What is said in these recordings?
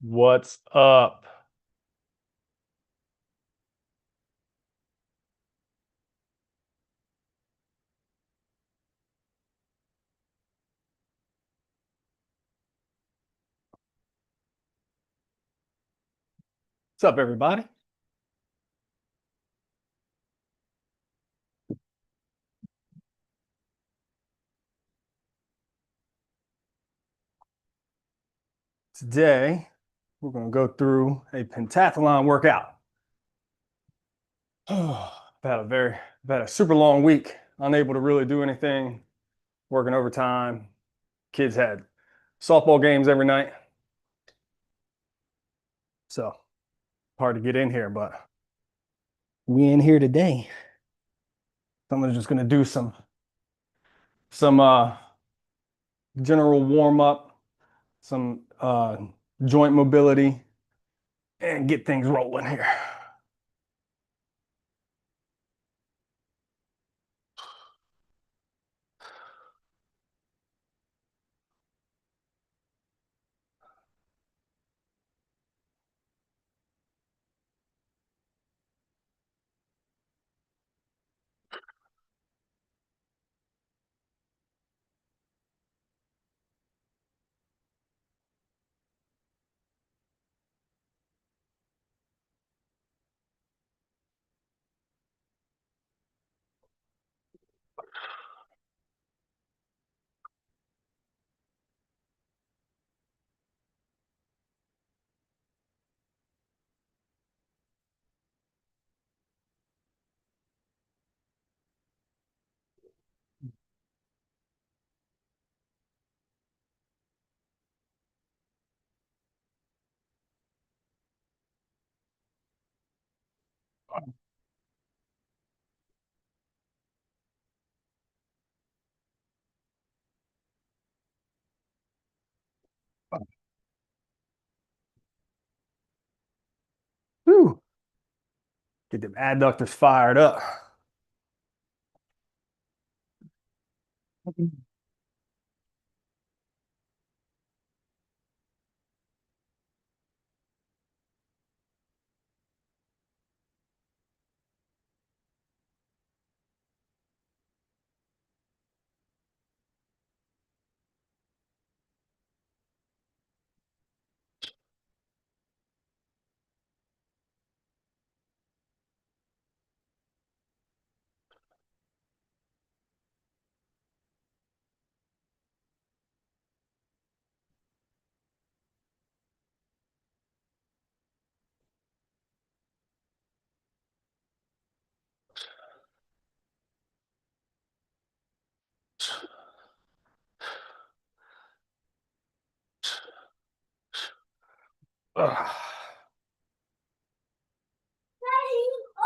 What's up? What's up, everybody? Today, we're going to go through a pentathlon workout. I've had a super long week, unable to really do anything, working overtime. Kids had softball games every night, so hard to get in here, but we in here today. Someone's just going to do some general warm up, some joint mobility, and get things rolling here. Whew. Get them adductors fired up. Ugh.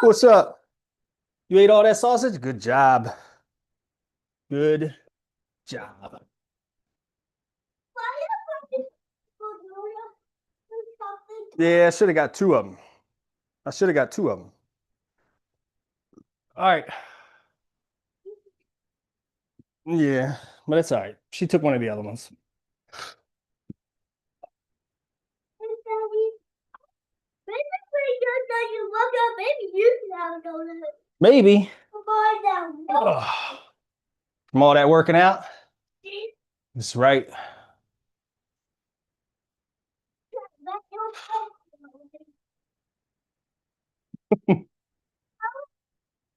What's up? You ate all that sausage? Good job. Good job. Yeah, I should have got two of them. I should have got two of them. All right. Yeah, but it's all right. She took one of the other ones. Maybe. Ugh. From all that working out? That's right.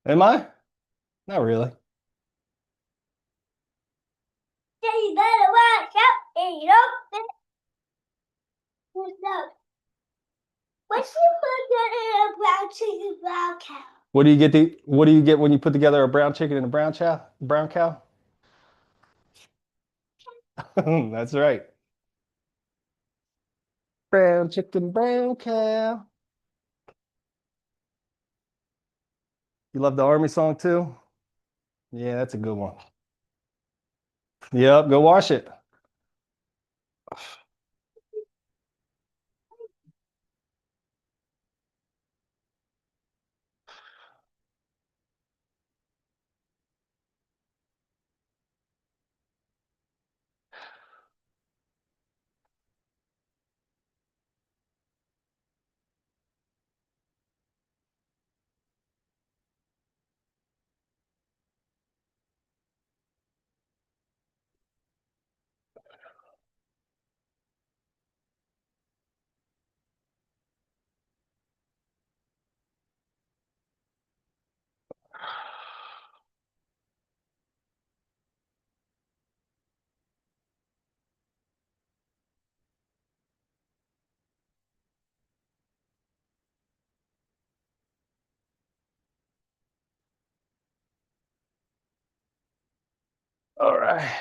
Am I? Not really. You better watch out and you don't What's you put in a brown chicken, brown cow? What do you get when you put together a brown chicken and a brown chow? Brown cow? That's right. Brown chicken, brown cow. You love the army song too? Yeah, that's a good one. Yep, go wash it. All right.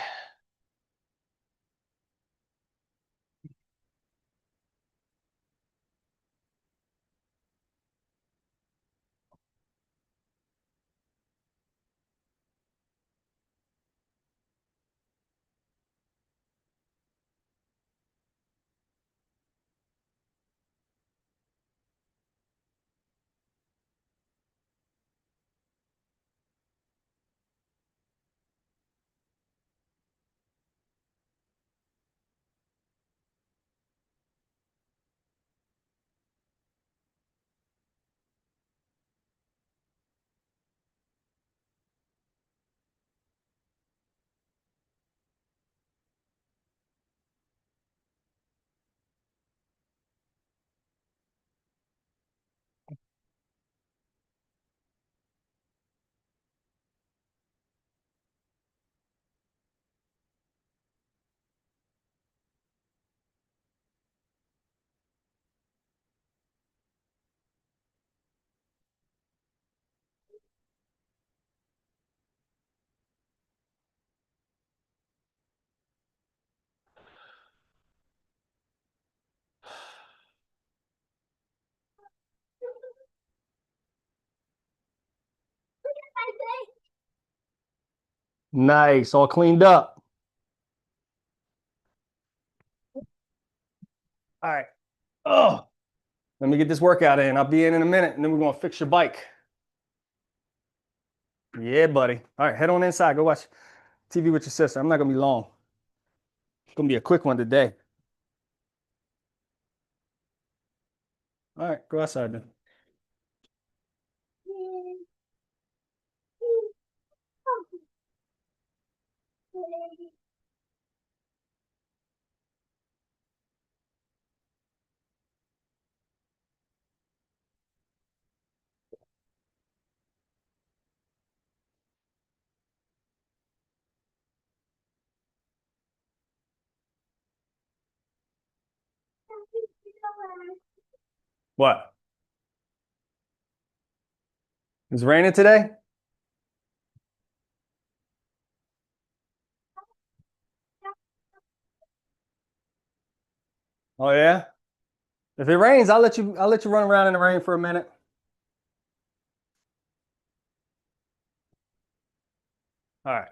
Nice, all cleaned up. All right. Oh, let me get this workout in. I'll be in a minute, and then we're gonna fix your bike. Yeah, buddy. All right, head on inside. Go watch TV with your sister. I'm not gonna be long. It's gonna be a quick one today. All right, go outside then. What? It's raining today? Oh yeah. If it rains, I'll let you run around in the rain for a minute. All right.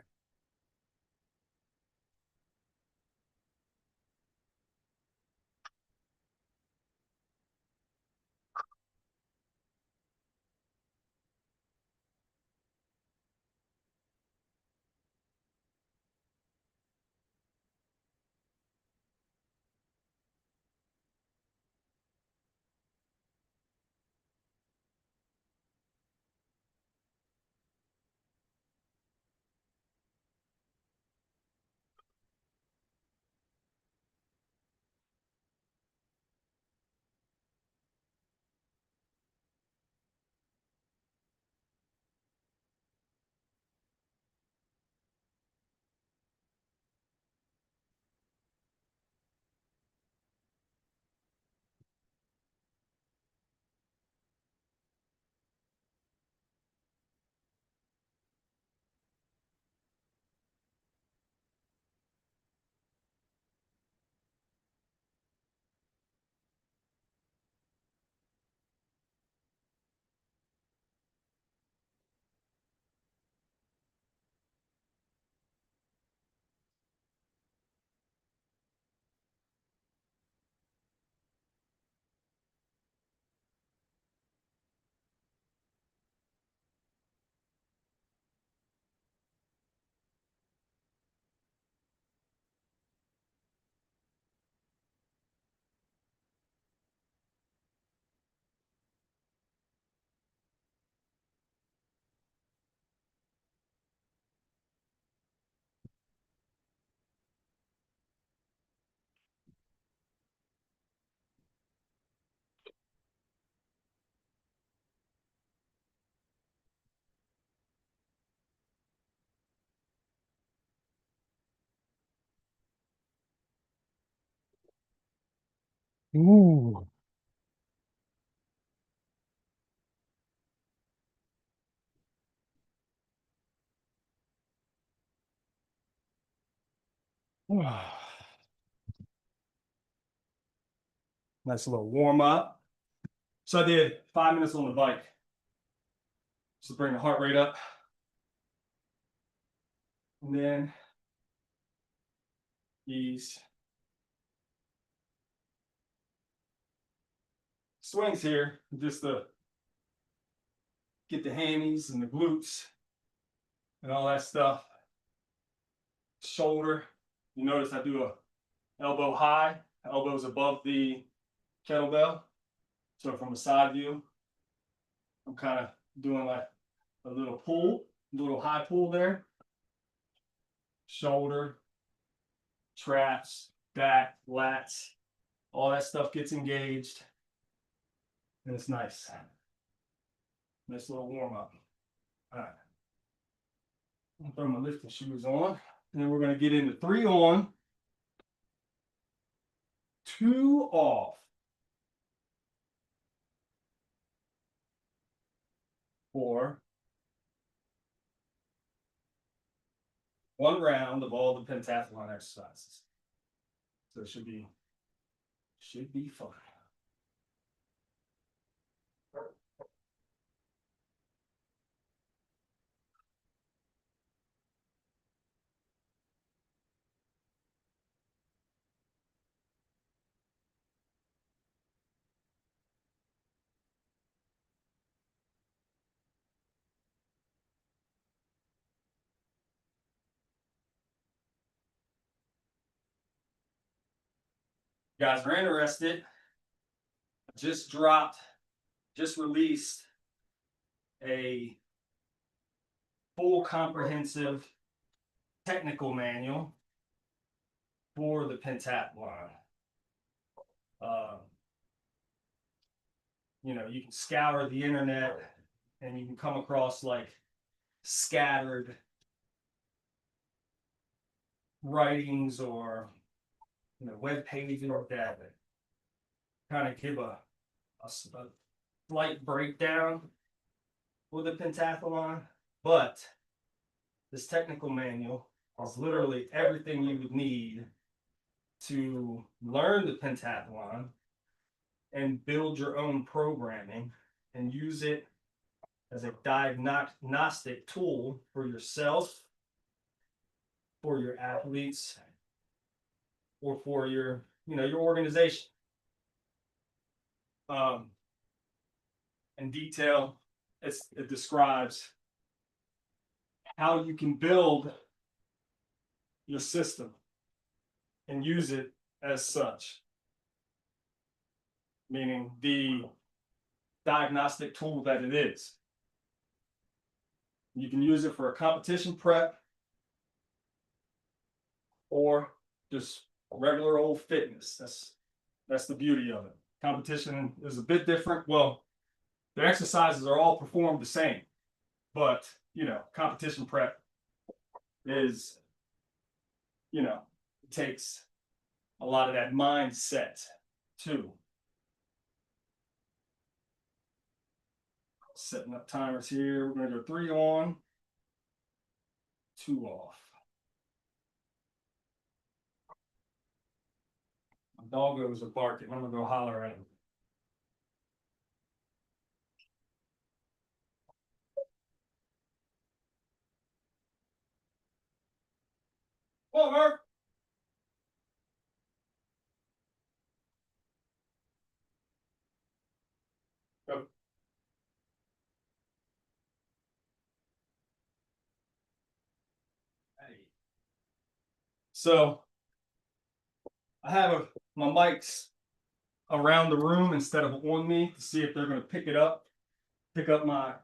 Ooh. Nice little warm up. So I did 5 minutes on the bike. Just to bring the heart rate up. And then these swings here, just to get the hammies and the glutes and all that stuff. Shoulder. You notice I do a elbow high, elbows above the kettlebell. So from a side view, I'm kind of doing like a little pull, a little high pull there. Shoulder, traps, back, lats, all that stuff gets engaged. And it's nice. Nice little warm up. All right. I'll throw my lifting shoes on. And then we're going to get into 3 on, 2 off. For 1 round of all the pentathlon exercises. So it should be fun. You guys are interested, just released a full comprehensive technical manual for the pentathlon. You know, you can scour the internet and you can come across like scattered writings or web pages that kind of give a slight breakdown for the pentathlon, but this technical manual is literally everything you would need to learn the pentathlon and build your own programming and use it as a diagnostic tool for yourself, for your athletes, or for your organization. In detail, it describes how you can build your system and use it as such, meaning the diagnostic tool that it is. You can use it for a competition prep or just regular old fitness. That's the beauty of it. Competition is a bit different. Well, the exercises are all performed the same, but competition prep is, it takes a lot of that mindset too. Setting up timers here. We're going to go 3 on, 2 off. My doggos are barking. I'm going to go holler at him. Come on, Mark. Go. Hey. So I have my mics around the room instead of on me to see if they're going to pick up my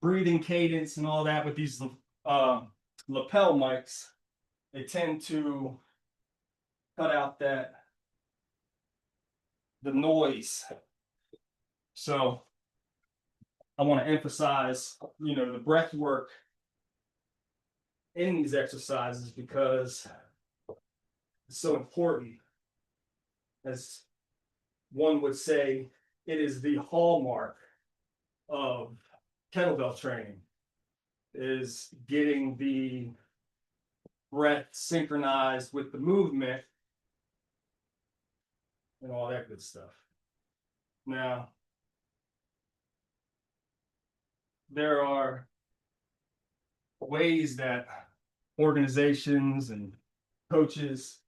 breathing cadence and all that. With these lapel mics, they tend to cut out the noise. So I want to emphasize, the breath work in these exercises because it's so important. As one would say, it is the hallmark of kettlebell training, is getting the breath synchronized with the movement and all that good stuff. Now, there are ways that organizations and coaches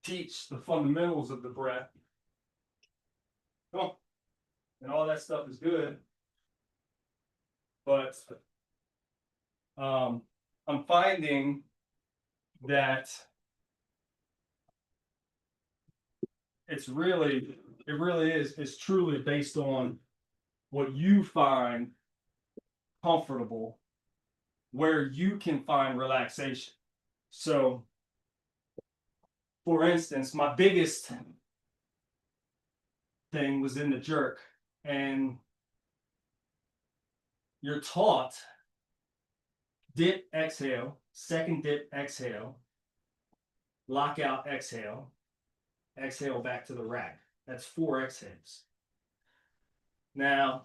teach the fundamentals of the breath. Oh, and all that stuff is good. But I'm finding that it really is, it's truly based on what you find comfortable, where you can find relaxation. So, for instance, my biggest thing was in the jerk, and you're taught dip, exhale, second dip, exhale, lockout, exhale, exhale back to the rack. That's 4 exhales. Now,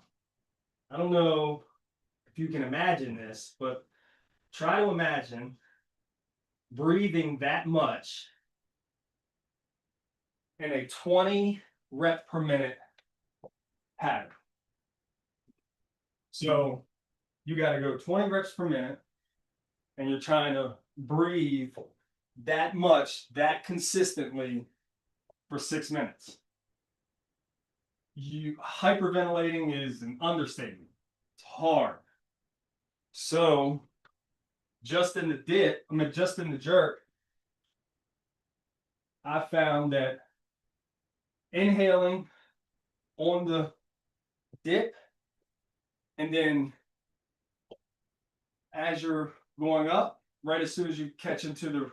I don't know if you can imagine this, but try to imagine breathing that much in a 20 rep per minute pattern. So you got to go 20 reps per minute, and you're trying to breathe that much, that consistently for 6 minutes. Hyperventilating is an understatement. It's hard. So just in the jerk, I found that inhaling on the dip, and then as you're going up, right as soon as you catch into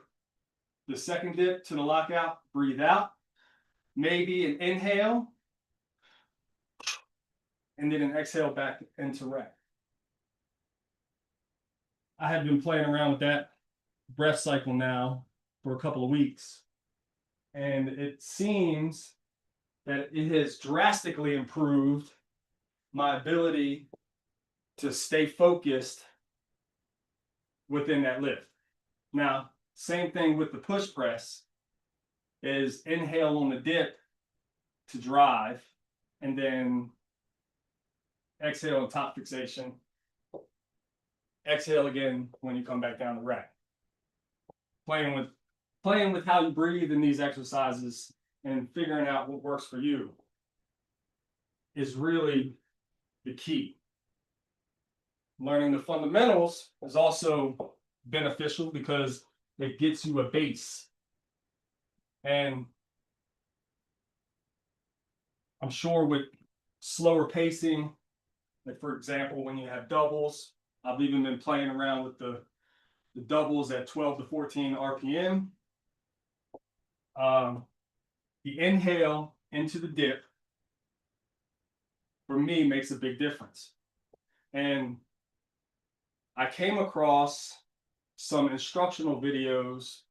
the second dip to the lockout, breathe out. Maybe an inhale, and then an exhale back into rack. I have been playing around with that breath cycle now for a couple of weeks, and it seems that it has drastically improved my ability to stay focused within that lift. Now, same thing with the push press, is inhale on the dip to drive, and then exhale on top fixation. Exhale again when you come back down the rack. Playing with how you breathe in these exercises and figuring out what works for you is really the key. Learning the fundamentals is also beneficial because it gets you a base. And I'm sure with slower pacing, like for example, when you have doubles, I've even been playing around with the doubles at 12 to 14 RPM. The inhale into the dip, for me, makes a big difference. And I came across some instructional videos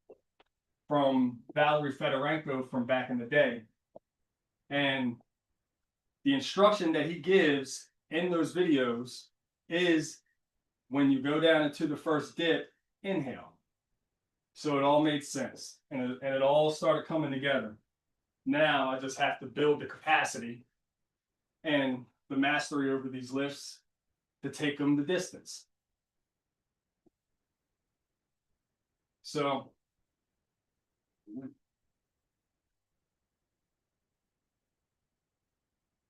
from Valerie Fedorenko from back in the day. And the instruction that he gives in those videos is when you go down into the first dip, inhale. So it all made sense, and it all started coming together. Now I just have to build the capacity and the mastery over these lifts to take them the distance. So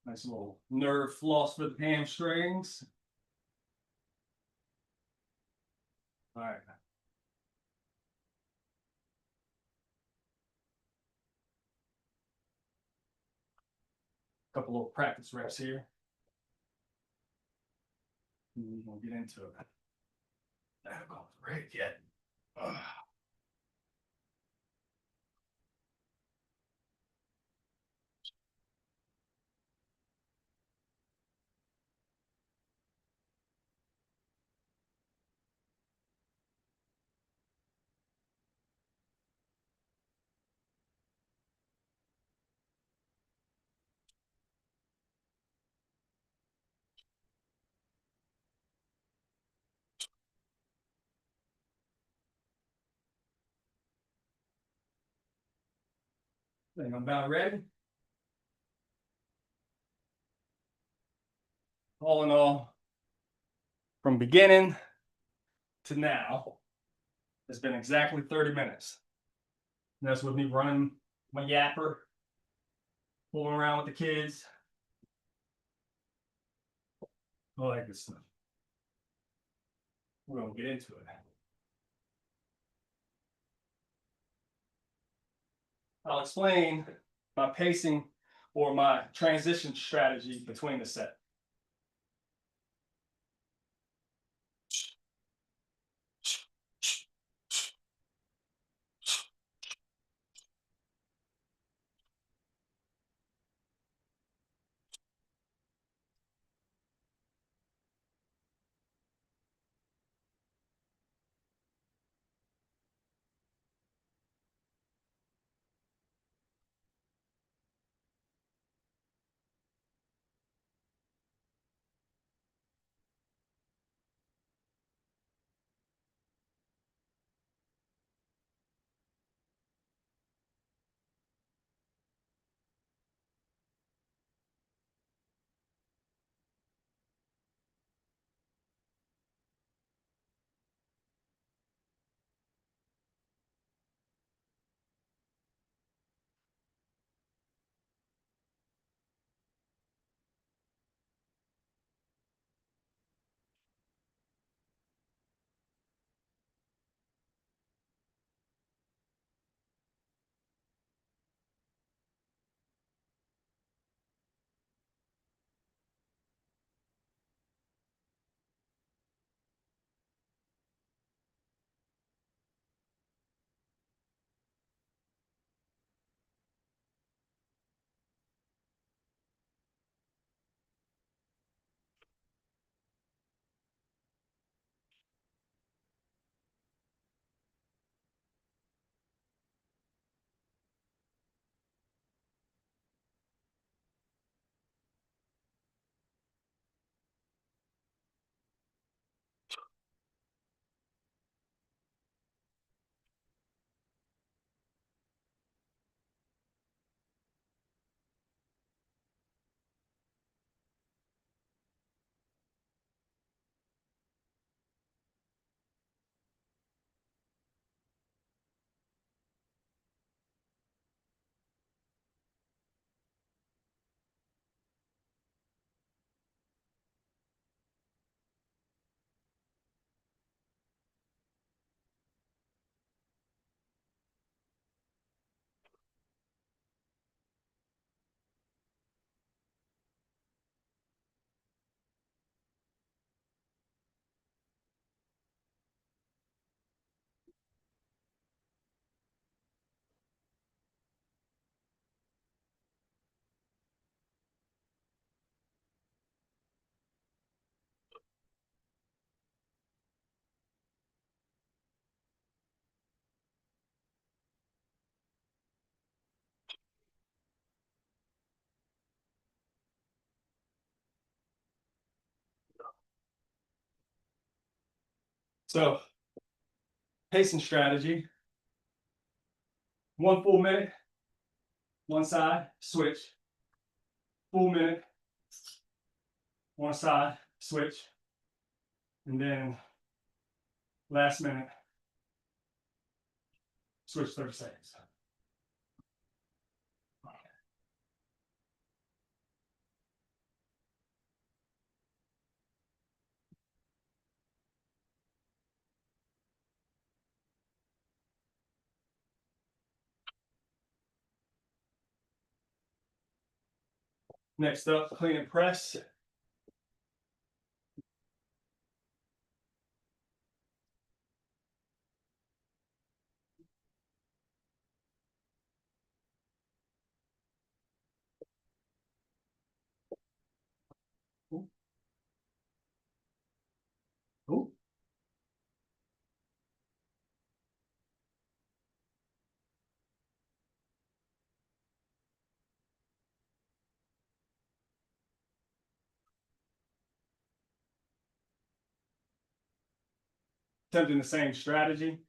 nice little nerve floss for the hamstrings. All right. Couple little practice reps here. And we'll get into it. I haven't gone to break yet. I think I'm about ready. All in all, from beginning to now, it's been exactly 30 minutes. And that's with me running my yapper, fooling around with the kids, all that good stuff. We're gonna get into it. I'll explain my pacing or my transition strategy between the set. So, pacing strategy, 1 full minute, one side, switch, full minute, one side, switch, and then last minute, switch 30 seconds. Next up, clean and press. Ooh. Ooh. Attempting the same strategy.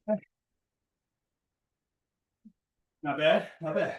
Not bad, not bad.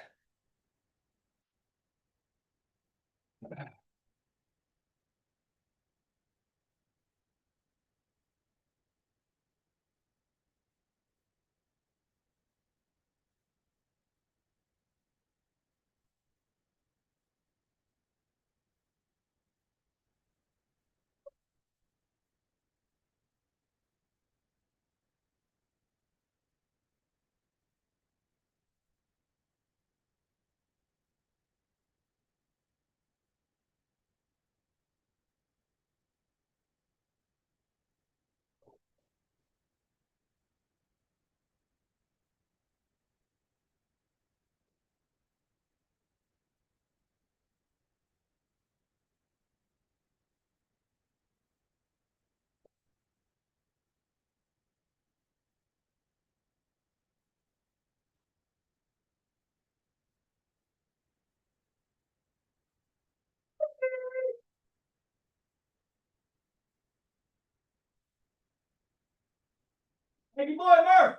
Hey, boy, Murph.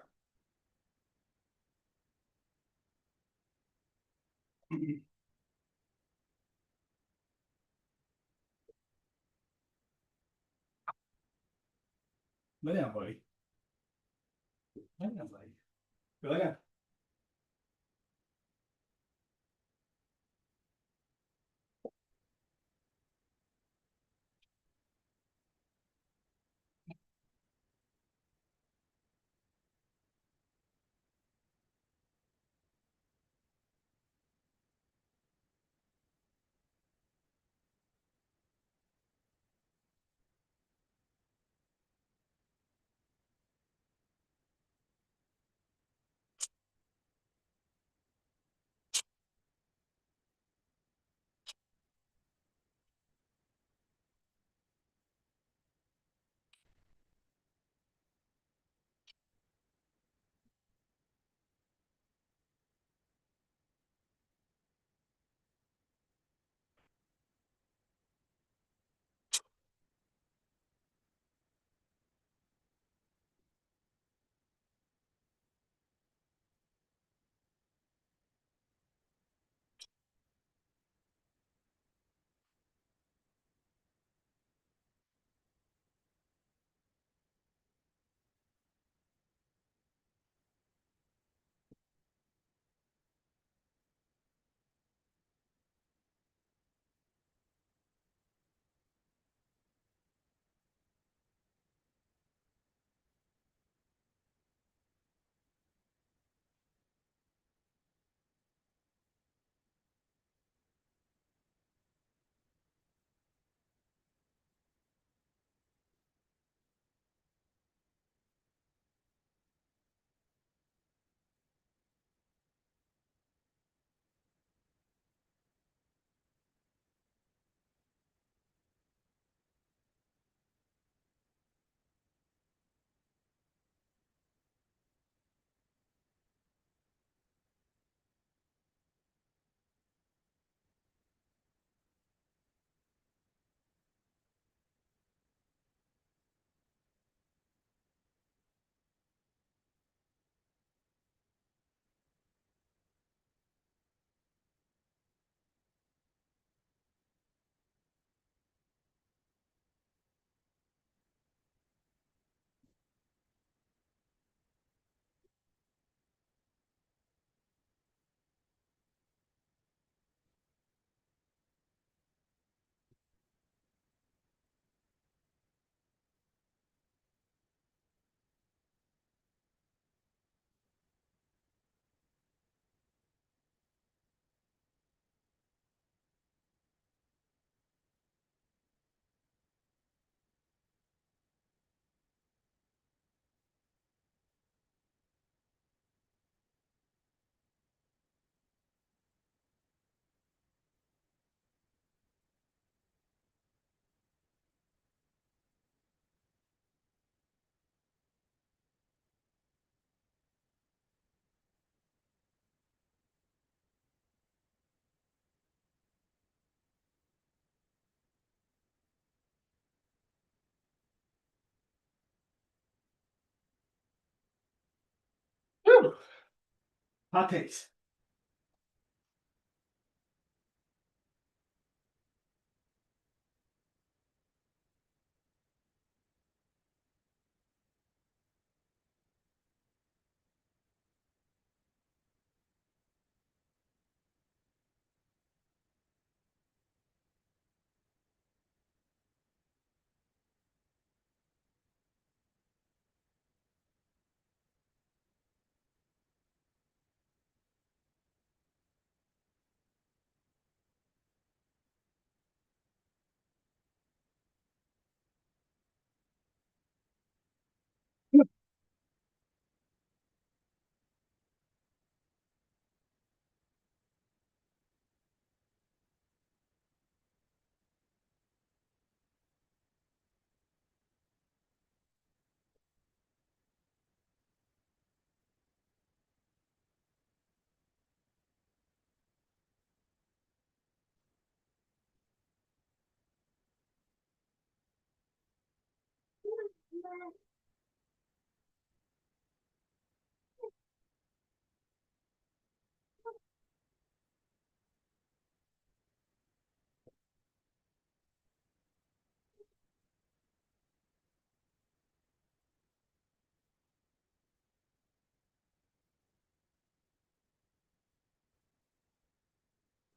Lay down, buddy. Lay down, buddy. Lay down. Hot takes.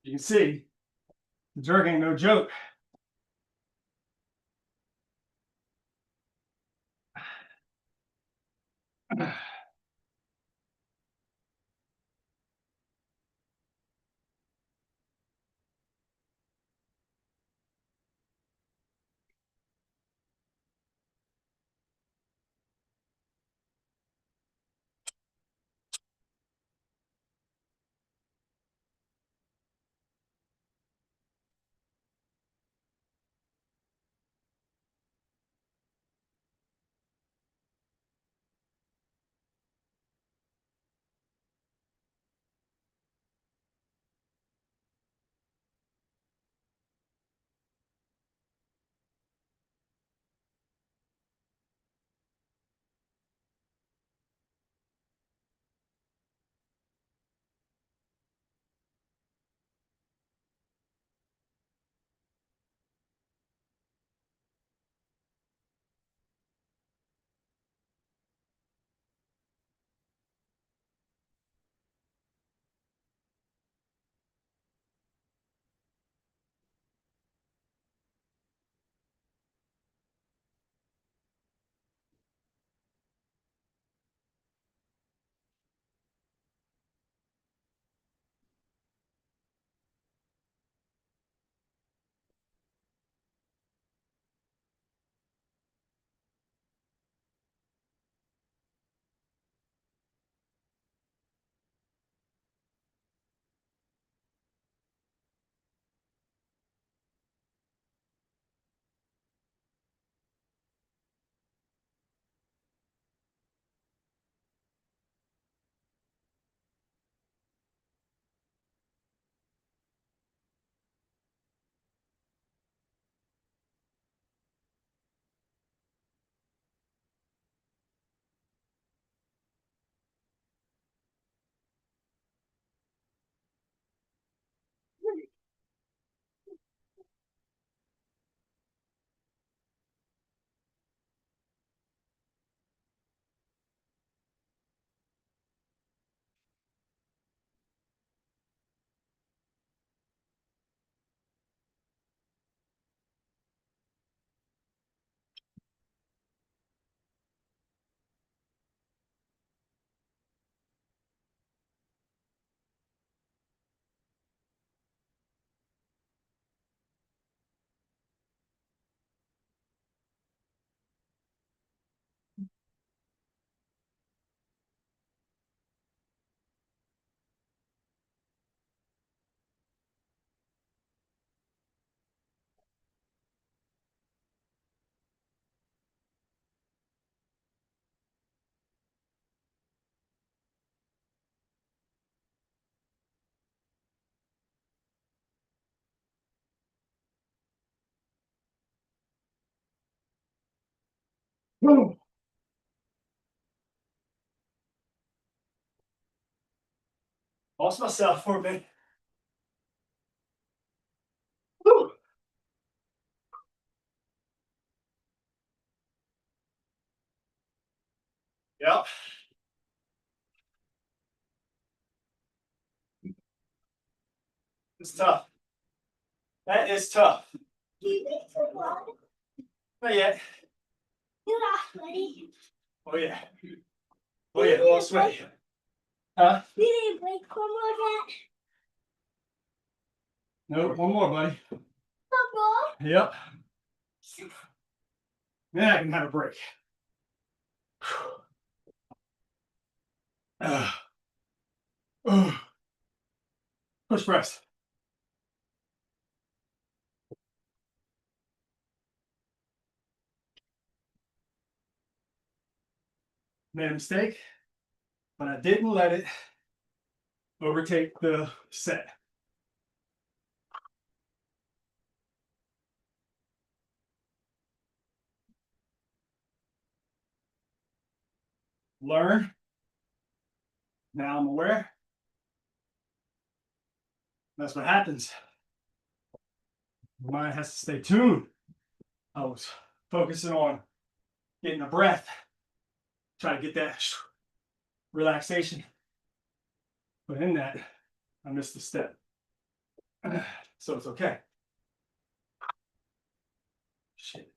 You can see the jerk ain't no joke. Lost myself for a minute. Whew. Yep. It's tough. That is tough. Not yet. Oh yeah. Oh yeah. All sweaty. Huh? Nope. One more, buddy. Yep. Then I can have a break. Push press. Made a mistake, but I didn't let it overtake the set. Learn. Now I'm aware. That's what happens. Your mind has to stay tuned. I was focusing on getting a breath, try to get that relaxation. But in that, I missed a step. So it's okay. Shit.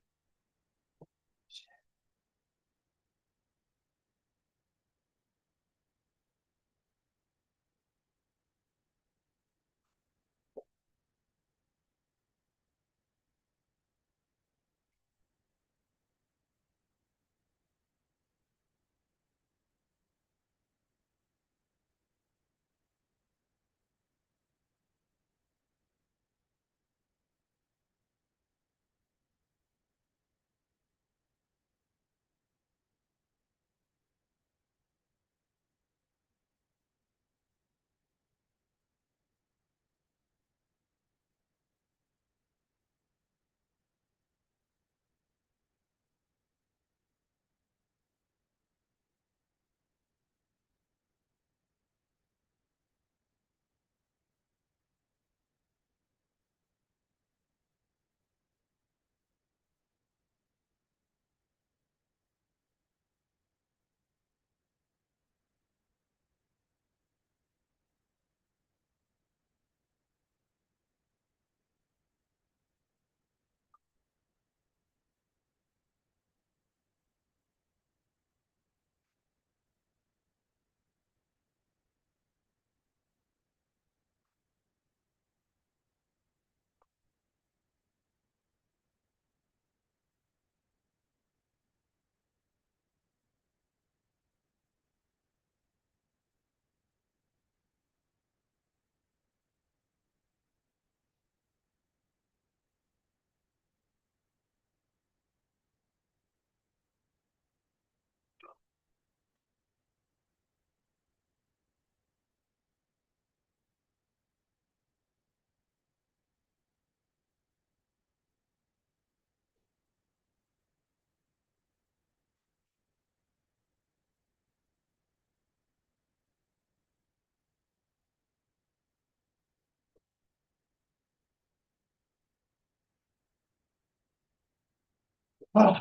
Oh.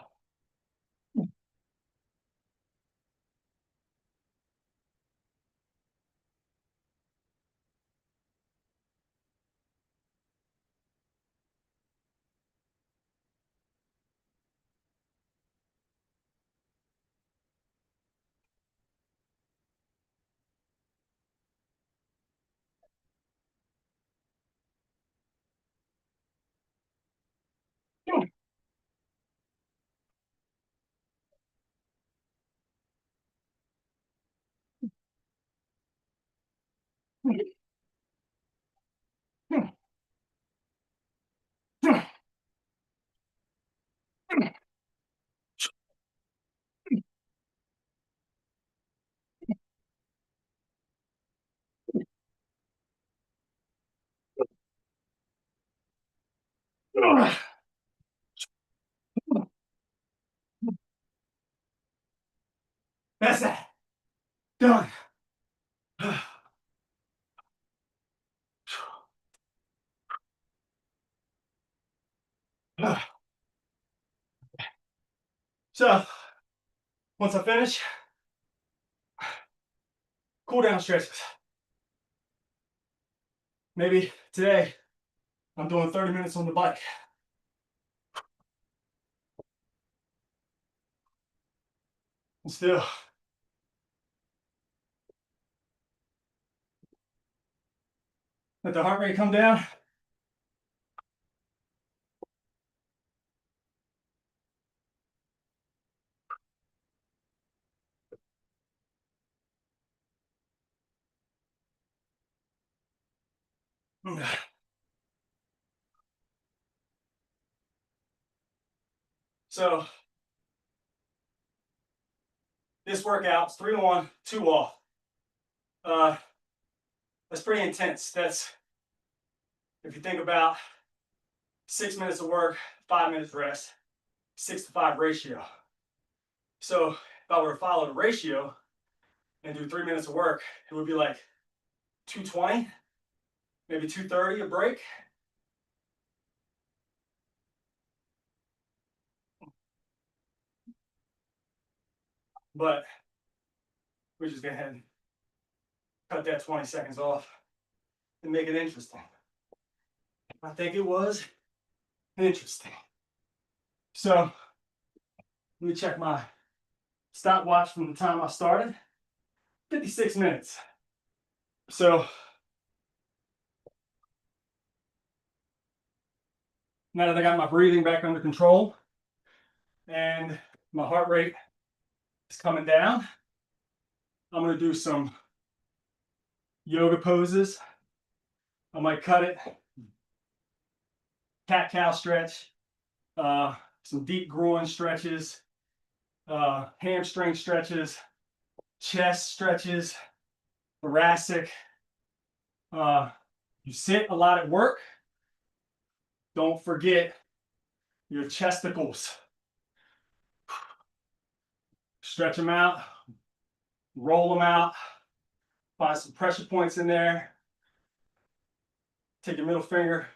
That's that. Done. So once I finish, cool down stretches. Maybe today I'm doing 30 minutes on the bike. And still, let the heart rate come down. So this workout's 3 on, 2 off. That's pretty intense. That's, if you think about 6 minutes of work, 5 minutes rest, 6-to-5 ratio. So if I were to follow the ratio and do 3 minutes of work, it would be like 220, maybe 230 a break. But we're just gonna go ahead and cut that 20 seconds off and make it interesting. I think it was interesting. So let me check my stopwatch from the time I started. 56 minutes. So now that I got my breathing back under control and my heart rate is coming down, I'm going to do some yoga poses. I might cut it, cat-cow stretch, some deep groin stretches, hamstring stretches, chest stretches, thoracic. You sit a lot at work, don't forget your chesticles. Stretch them out, roll them out, find some pressure points in there. Take your middle finger,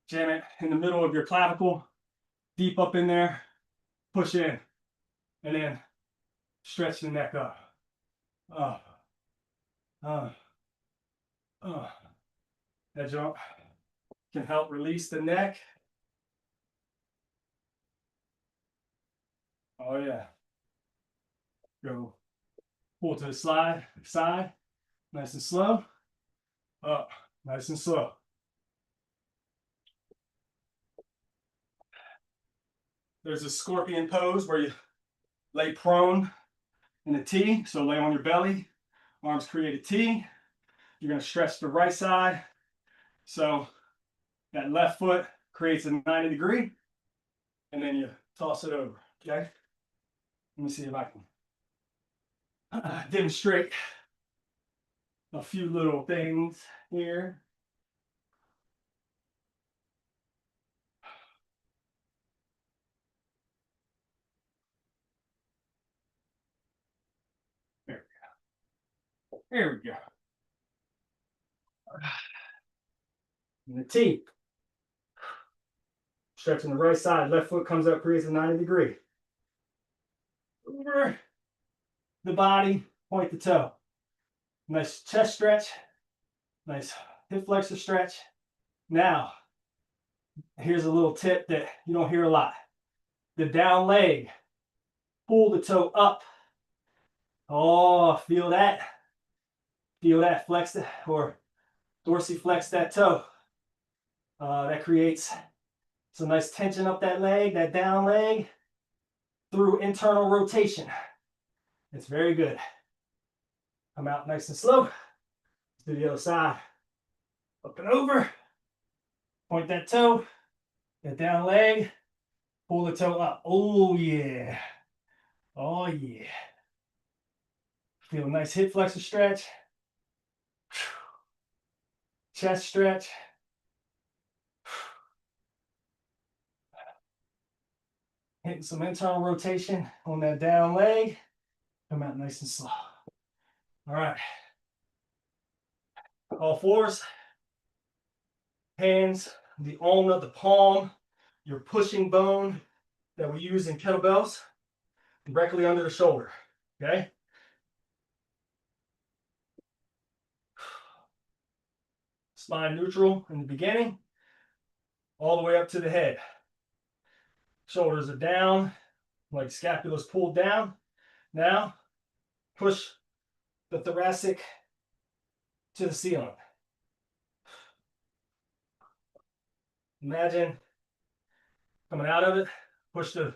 jam it in the middle of your clavicle, deep up in there, push in, and then stretch the neck up. That jump can help release the neck. Oh yeah. Go pull to the side, nice and slow. Up, nice and slow. There's a scorpion pose where you lay prone in a T. So lay on your belly, arms create a T. You're going to stretch the right side. So that left foot creates a 90-degree, and then you toss it over. Okay. Let me see if I can demonstrate a few little things here. There we go. There we go. And the T. Stretching the right side, left foot comes up, creates a 90-degree. Over the body, point the toe. Nice chest stretch, nice hip flexor stretch. Now, here's a little tip that you don't hear a lot. The down leg, pull the toe up. Oh, feel that? Feel that, flex it, or dorsiflex that toe. That creates some nice tension up that leg, that down leg, through internal rotation. It's very good. Come out nice and slow. Let's do the other side. Up and over. Point that toe, that down leg, pull the toe up. Oh yeah. Oh yeah. Feel a nice hip flexor stretch. Chest stretch. Hitting some internal rotation on that down leg. Come out nice and slow. All right. All fours. Hands, the ulna, the palm, your pushing bone that we use in kettlebells directly under the shoulder. Okay. Spine neutral in the beginning, all the way up to the head. Shoulders are down, like scapula's pulled down. Now, push the thoracic to the ceiling. Imagine coming out of it, push the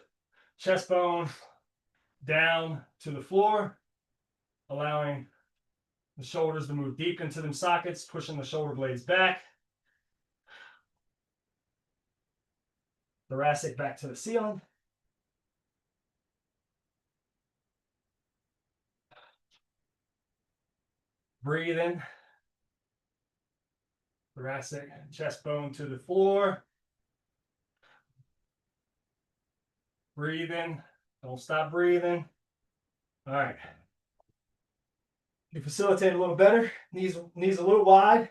chest bone down to the floor, allowing the shoulders to move deep into them sockets, pushing the shoulder blades back. Thoracic back to the ceiling. Breathe in. Thoracic, chest bone to the floor. Breathe in. Don't stop breathing. All right. You facilitate a little better. Knees a little wide.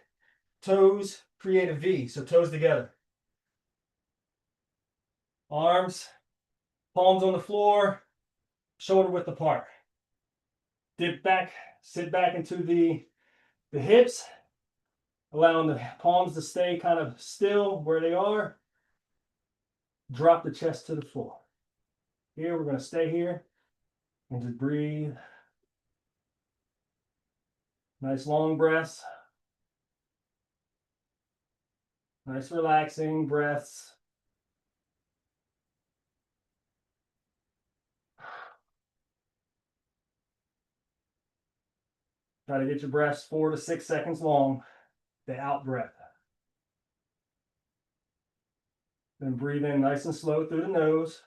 Toes create a V. So toes together. Arms, palms on the floor, shoulder width apart. Dip back, sit back into the hips, allowing the palms to stay kind of still where they are. Drop the chest to the floor. Here, we're going to stay here and just breathe. Nice long breaths. Nice relaxing breaths. Try to get your breaths 4 to 6 seconds long. The out breath. Then breathe in nice and slow through the nose,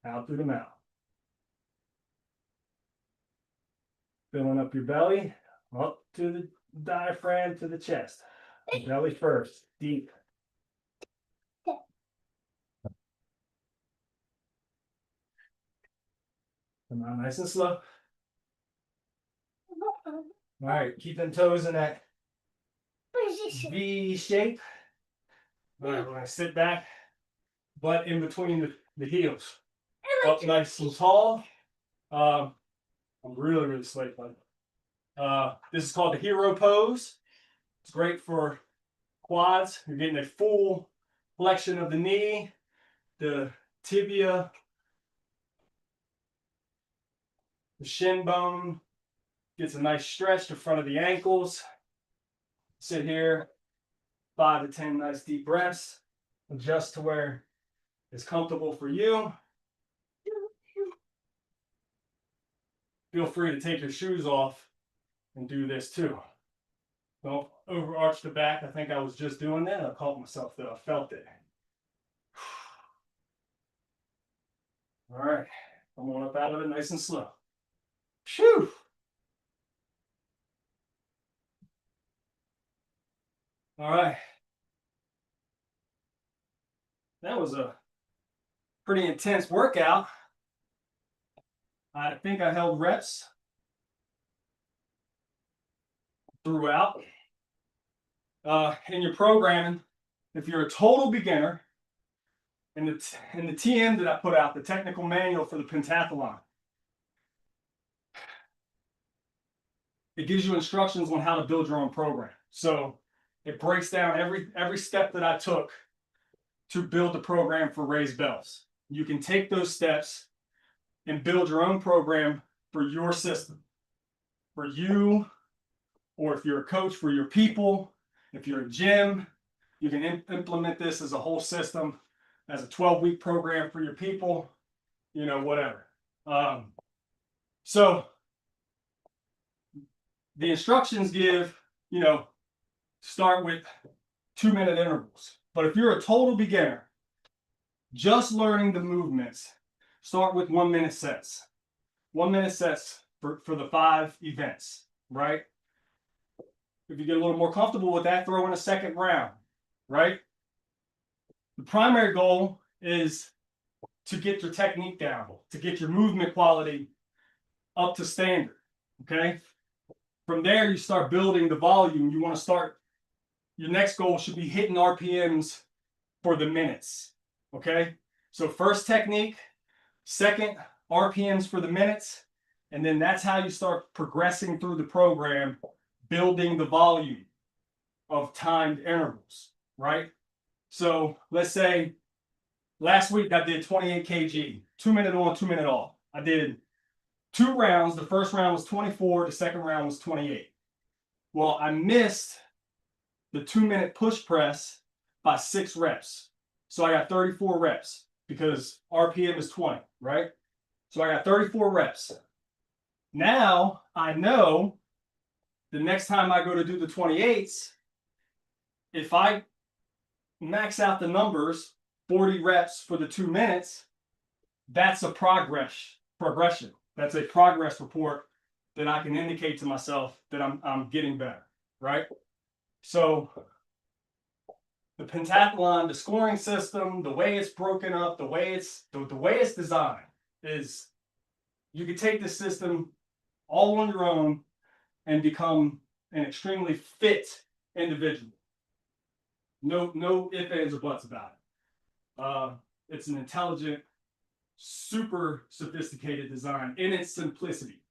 out through the mouth. Filling up your belly, up to the diaphragm, to the chest. Belly first, deep. Come on, nice and slow. All right, keep them toes in that V shape. All right, we're going to sit back, butt in between the heels. Up nice and tall. I'm really slight, bud. This is called the hero pose. It's great for quads. You're getting a full flexion of the knee, the tibia, the shin bone. Gets a nice stretch to front of the ankles. Sit here, 5 to 10 nice deep breaths. Adjust to where it's comfortable for you. Feel free to take your shoes off and do this too. Don't overarch the back. I think I was just doing that. I caught myself though. I felt it. All right. I'm going up out of it nice and slow. Phew. All right. That was a pretty intense workout. I think I held reps throughout. In your programming, if you're a total beginner, in the TM that I put out, the technical manual for the pentathlon, it gives you instructions on how to build your own program. So it breaks down every step that I took to build the program for RazeBells. You can take those steps and build your own program for your system, for you, or if you're a coach, for your people. If you're a gym, you can implement this as a whole system, as a 12-week program for your people, you know, whatever. So the instructions give, you know, start with 2-minute intervals. But if you're a total beginner, just learning the movements, start with 1-minute sets. 1-minute sets for the 5 events, right? If you get a little more comfortable with that, throw in a second round, right? The primary goal is to get your technique down, to get your movement quality up to standard, okay? From there, you start building the volume. You want to start, your next goal should be hitting RPMs for the minutes. Okay, so first technique, second RPMs for the minutes, and then that's how you start progressing through the program, building the volume of timed intervals, right? So let's say last week I did 28 kg, 2 minute on, 2 minute off. I did 2 rounds. The first round was 24, the second round was 28. Well, I missed the 2 minute push press by 6 reps. So I got 34 reps because RPM is 20, right? So I got 34 reps. Now I know the next time I go to do the 28s, if I max out the numbers, 40 reps for the 2 minutes, that's a progression. That's a progress report that I can indicate to myself that I'm getting better, right? So the pentathlon, the scoring system, the way it's broken up, the way it's designed is you can take this system all on your own and become an extremely fit individual. No ifs, ands, or buts about it. It's an intelligent, super sophisticated design in its simplicity.